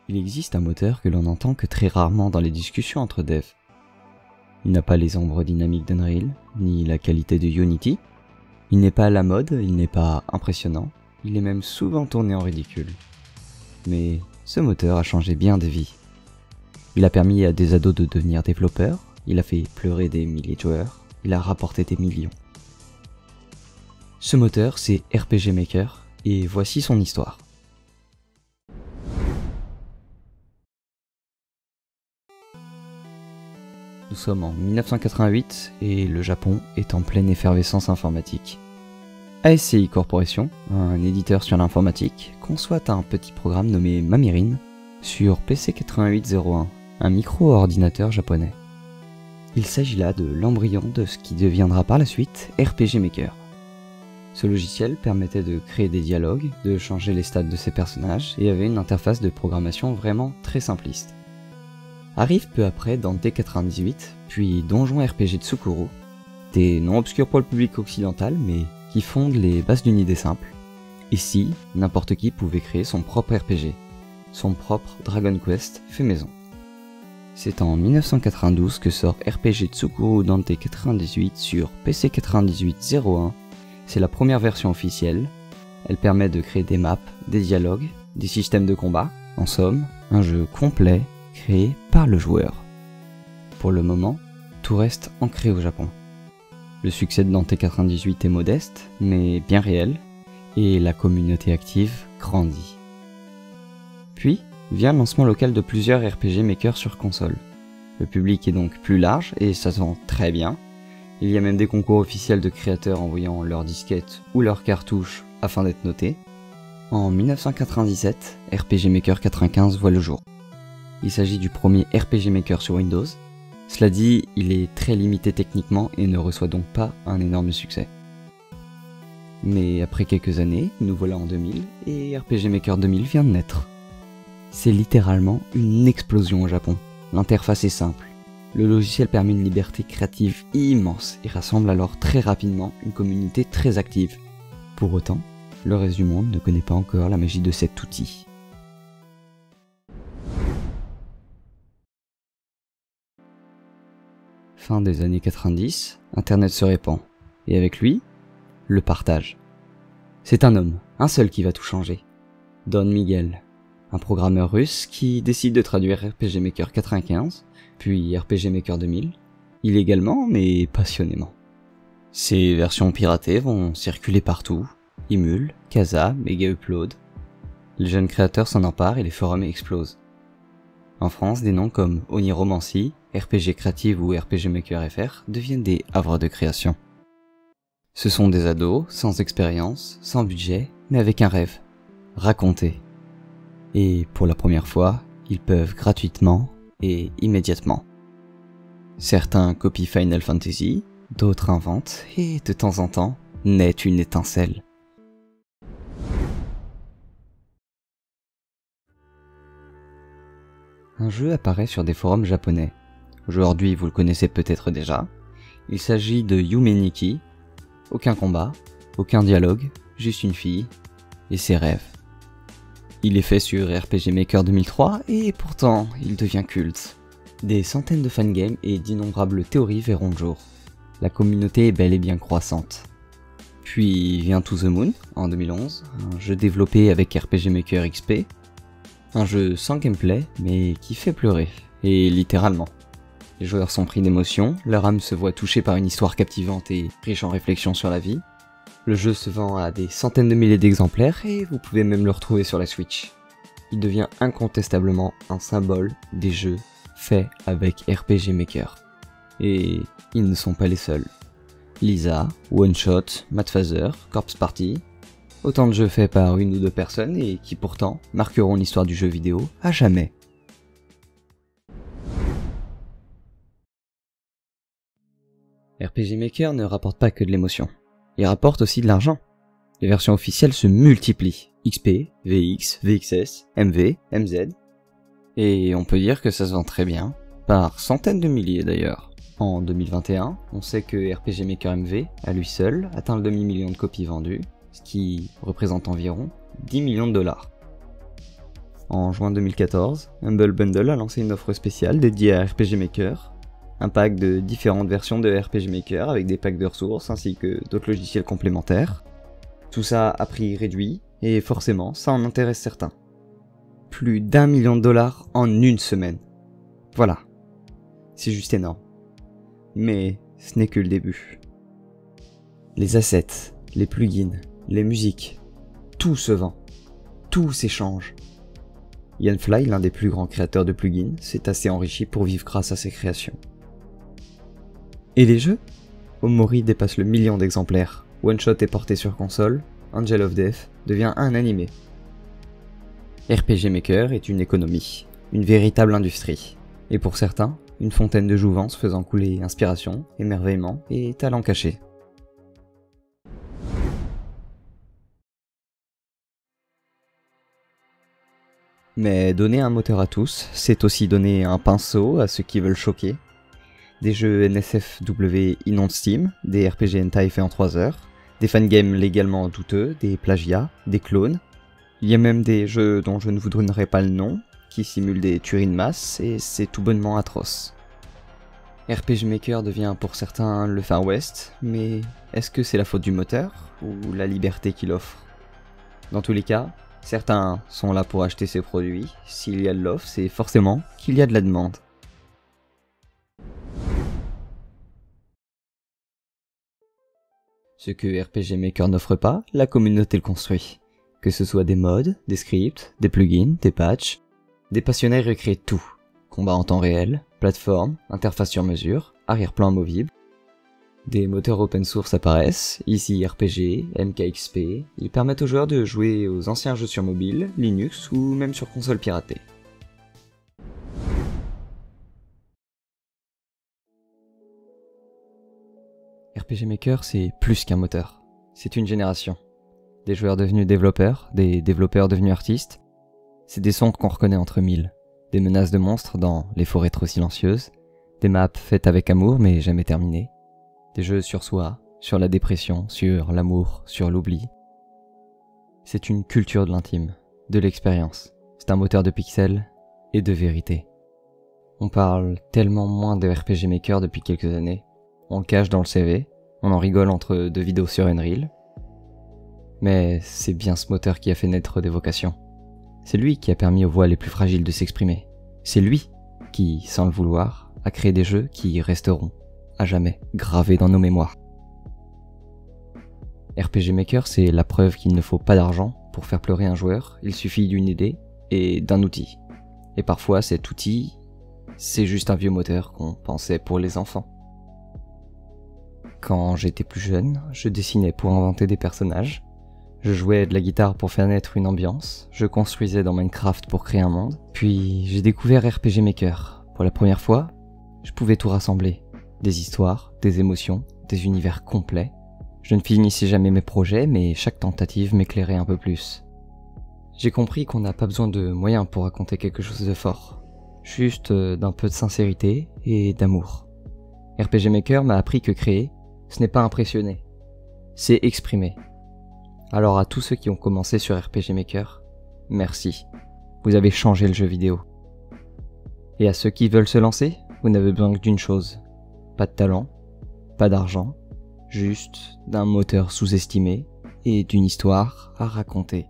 il existe un moteur que l'on n'entend que très rarement dans les discussions entre devs. Il n'a pas les ombres dynamiques d'Unreal, ni la qualité de Unity. Il n'est pas à la mode, il n'est pas impressionnant, il est même souvent tourné en ridicule. Mais ce moteur a changé bien des vies. Il a permis à des ados de devenir développeurs, il a fait pleurer des milliers de joueurs, il a rapporté des millions. Ce moteur, c'est RPG Maker, et voici son histoire. Nous sommes en 1988 et le Japon est en pleine effervescence informatique. ASCI Corporation, un éditeur sur l'informatique, conçoit un petit programme nommé Mamirin sur PC 8801, un micro-ordinateur japonais. Il s'agit là de l'embryon de ce qui deviendra par la suite RPG Maker. Ce logiciel permettait de créer des dialogues, de changer les stats de ses personnages et avait une interface de programmation vraiment très simpliste. Arrive peu après Dante 98, puis Donjon RPG Tsukuru, des noms obscurs pour le public occidental mais qui fondent les bases d'une idée simple. Ici, n'importe qui pouvait créer son propre RPG, son propre Dragon Quest fait maison. C'est en 1992 que sort RPG Tsukuru Dante 98 sur PC 9801. C'est la première version officielle. Elle permet de créer des maps, des dialogues, des systèmes de combat. En somme, un jeu complet créé par le joueur. Pour le moment, tout reste ancré au Japon. Le succès de Dante 98 est modeste, mais bien réel, et la communauté active grandit. Puis vient le lancement local de plusieurs RPG Maker sur console. Le public est donc plus large et ça se vend très bien. Il y a même des concours officiels de créateurs envoyant leurs disquettes ou leurs cartouches afin d'être notés. En 1997, RPG Maker 95 voit le jour. Il s'agit du premier RPG Maker sur Windows. Cela dit, il est très limité techniquement et ne reçoit donc pas un énorme succès. Mais après quelques années, nous voilà en 2000 et RPG Maker 2000 vient de naître. C'est littéralement une explosion au Japon. L'interface est simple. Le logiciel permet une liberté créative immense et rassemble alors très rapidement une communauté très active. Pour autant, le reste du monde ne connaît pas encore la magie de cet outil. Fin des années 90, Internet se répand, et avec lui, le partage. C'est un homme, un seul qui va tout changer. Don Miguel, un programmeur russe qui décide de traduire RPG Maker 95, puis RPG Maker 2000, illégalement mais passionnément. Ces versions piratées vont circuler partout, Imul, Kazaa, Mega Upload. Les jeunes créateurs s'en emparent et les forums explosent. En France, des noms comme Oniromancy, RPG Creative ou RPG Maker FR deviennent des havres de création. Ce sont des ados, sans expérience, sans budget, mais avec un rêve, raconter. Et pour la première fois, ils peuvent gratuitement et immédiatement. Certains copient Final Fantasy, d'autres inventent, et de temps en temps, naît une étincelle. Un jeu apparaît sur des forums japonais. Aujourd'hui, vous le connaissez peut-être déjà. Il s'agit de Yume Nikki. Aucun combat, aucun dialogue, juste une fille et ses rêves. Il est fait sur RPG Maker 2003 et pourtant, il devient culte. Des centaines de fangames et d'innombrables théories verront le jour. La communauté est bel et bien croissante. Puis vient To The Moon en 2011, un jeu développé avec RPG Maker XP. Un jeu sans gameplay, mais qui fait pleurer, et littéralement. Les joueurs sont pris d'émotion, leur âme se voit touchée par une histoire captivante et riche en réflexions sur la vie. Le jeu se vend à des centaines de milliers d'exemplaires et vous pouvez même le retrouver sur la Switch. Il devient incontestablement un symbole des jeux faits avec RPG Maker. Et ils ne sont pas les seuls. Lisa, One Shot, Madfather, Corpse Party... Autant de jeux faits par une ou deux personnes et qui pourtant marqueront l'histoire du jeu vidéo à jamais. RPG Maker ne rapporte pas que de l'émotion, il rapporte aussi de l'argent. Les versions officielles se multiplient, XP, VX, VXS, MV, MZ, et on peut dire que ça se vend très bien, par centaines de milliers d'ailleurs. En 2021, on sait que RPG Maker MV, à lui seul, atteint le demi-million de copies vendues, ce qui représente environ 10 millions de dollars. En juin 2014, Humble Bundle a lancé une offre spéciale dédiée à RPG Maker, un pack de différentes versions de RPG Maker avec des packs de ressources ainsi que d'autres logiciels complémentaires. Tout ça à prix réduit, et forcément, ça en intéresse certains. Plus d'1 million de dollars en une semaine. Voilà. C'est juste énorme. Mais ce n'est que le début. Les assets, les plugins, les musiques, tout se vend. Tout s'échange. Ian Fly, l'un des plus grands créateurs de plugins, s'est assez enrichi pour vivre grâce à ses créations. Et les jeux ? Omori dépasse le million d'exemplaires. One Shot est porté sur console, Angel of Death devient un animé. RPG Maker est une économie, une véritable industrie, et pour certains, une fontaine de jouvence faisant couler inspiration, émerveillement et talent caché. Mais donner un moteur à tous, c'est aussi donner un pinceau à ceux qui veulent choquer. Des jeux NSFW inondent Steam, des RPG hentai faits en 3 heures, des fangames légalement douteux, des plagiats, des clones. Il y a même des jeux dont je ne vous donnerai pas le nom, qui simulent des tueries de masse, et c'est tout bonnement atroce. RPG Maker devient pour certains le Far West, mais est-ce que c'est la faute du moteur, ou la liberté qu'il offre ? Dans tous les cas, certains sont là pour acheter ces produits. S'il y a de l'offre, c'est forcément qu'il y a de la demande. Ce que RPG Maker n'offre pas, la communauté le construit. Que ce soit des mods, des scripts, des plugins, des patchs, des passionnés recréent tout. Combat en temps réel, plateforme, interface sur mesure, arrière-plan amovible. Des moteurs open source apparaissent, ici RPG, MKXP, ils permettent aux joueurs de jouer aux anciens jeux sur mobile, Linux ou même sur console piratée. RPG Maker, c'est plus qu'un moteur. C'est une génération. Des joueurs devenus développeurs, des développeurs devenus artistes. C'est des sons qu'on reconnaît entre mille. Des menaces de monstres dans les forêts trop silencieuses. Des maps faites avec amour mais jamais terminées. Des jeux sur soi, sur la dépression, sur l'amour, sur l'oubli. C'est une culture de l'intime, de l'expérience. C'est un moteur de pixels et de vérité. On parle tellement moins de RPG Maker depuis quelques années. On le cache dans le CV, on en rigole entre 2 vidéos sur Unreal. Mais c'est bien ce moteur qui a fait naître des vocations. C'est lui qui a permis aux voix les plus fragiles de s'exprimer. C'est lui qui, sans le vouloir, a créé des jeux qui resteront à jamais gravés dans nos mémoires. RPG Maker, c'est la preuve qu'il ne faut pas d'argent pour faire pleurer un joueur, il suffit d'une idée et d'un outil. Et parfois cet outil, c'est juste un vieux moteur qu'on pensait pour les enfants. Quand j'étais plus jeune, je dessinais pour inventer des personnages, je jouais de la guitare pour faire naître une ambiance, je construisais dans Minecraft pour créer un monde, puis j'ai découvert RPG Maker. Pour la première fois, je pouvais tout rassembler. Des histoires, des émotions, des univers complets. Je ne finissais jamais mes projets, mais chaque tentative m'éclairait un peu plus. J'ai compris qu'on n'a pas besoin de moyens pour raconter quelque chose de fort. Juste d'un peu de sincérité et d'amour. RPG Maker m'a appris que créer, ce n'est pas impressionner, c'est exprimer. Alors à tous ceux qui ont commencé sur RPG Maker, merci. Vous avez changé le jeu vidéo. Et à ceux qui veulent se lancer, vous n'avez besoin que d'une chose. Pas de talent, pas d'argent, juste d'un moteur sous-estimé et d'une histoire à raconter.